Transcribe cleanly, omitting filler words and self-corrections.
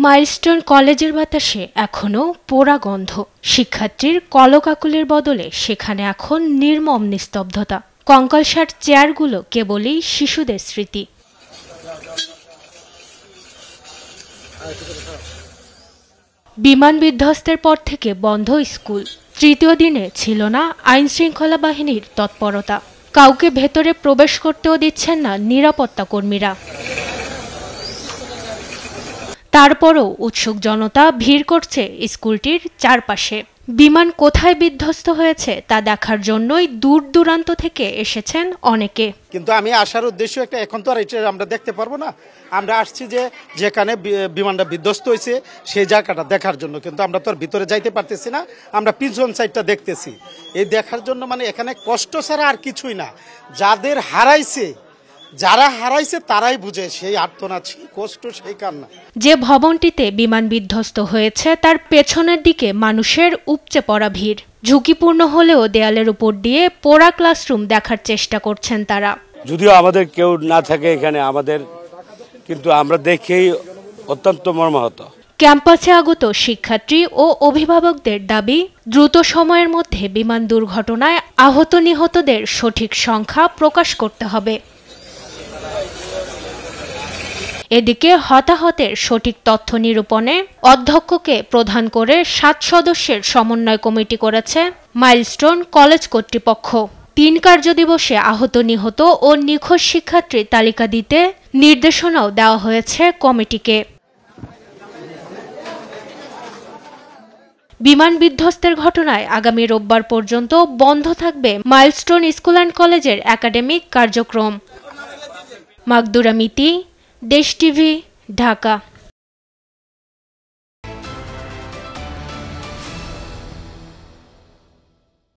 Milestone কলেজের বাতাসে এখনো পোড়া গন্ধ। শিক্ষার্থীর কলকাকলির বদলে সেখানে এখন নির্মম নিস্তব্ধতা। কঙ্কালসার চেয়ারগুলো কেবলই শিশুদের স্মৃতি। বিমান বিধ্বস্তের পর থেকে বন্ধ স্কুল। তৃতীয় দিনে ছিল না আইনশৃঙ্খলা বাহিনীর তৎপরতা। কাউকে ভেতরে প্রবেশ করতেও দিচ্ছেন না নিরাপত্তা কর্মীরা। তারপরও উৎসুক জনতা ভিড় করছে স্কুলটির চারপাশে। বিমান কোথায় বিধ্বস্ত হয়েছে তা দেখার জন্যই দূর দূরান্ত থেকে এসেছেন অনেকে। কিন্তু আমি আসার উদ্দেশ্য একটা, এখন তো আর এটা আমরা দেখতে পারবো না। আমরা আসছি যেখানে বিমানটা বিধ্বস্ত হয়েছে সেই জায়গাটা দেখার জন্য, কিন্তু আমরা তো আর ভিতরে যাইতে পারতেছি না। আমরা পিছন সাইডটা দেখতেছি। এই দেখার জন্য মানে এখানে কষ্ট ছাড়া আর কিছুই না। যারা হারাইছে তারাই বুঝে সেই আর্তনাদ, সেই কষ্ট, সেই কান্না। যে ভবনটিতে বিমান বিধ্বস্ত হয়েছে তার পেছনের দিকে মানুষের উপচে পড়া ভিড়। ঝুঁকিপূর্ণ হলেও দেয়ালের উপর দিয়ে পোড়া ক্লাসরুম দেখার চেষ্টা করছেন তারা। যদিও আমাদের কেউ না থাকে এখানে, কিন্তু আমরা দেখেই অত্যন্ত মর্মাহত। ক্যাম্পাসে আগত শিক্ষার্থী ও অভিভাবকদের দাবি, দ্রুত সময়ের মধ্যে বিমান দুর্ঘটনায় আহত নিহতদের সঠিক সংখ্যা প্রকাশ করতে হবে। এদিকে হতাহতের সঠিক তথ্য নিরূপণে অধ্যক্ষকে প্রধান করে 7 সদস্যের সমন্বয় কমিটি করেছে মাইলস্টোন কলেজ কর্তৃপক্ষ। 3 কার্যদিবসে আহত, নিহত ও নিখোঁজ শিক্ষার্থীর তালিকা দিতে নির্দেশনাও দেওয়া হয়েছে কমিটিকে। বিমান বিধ্বস্তের ঘটনায় আগামী রোববার পর্যন্ত বন্ধ থাকবে মাইলস্টোন স্কুল অ্যান্ড কলেজের একাডেমিক কার্যক্রম। মাকদুরা মিতি, দেশ টিভি, ঢাকা।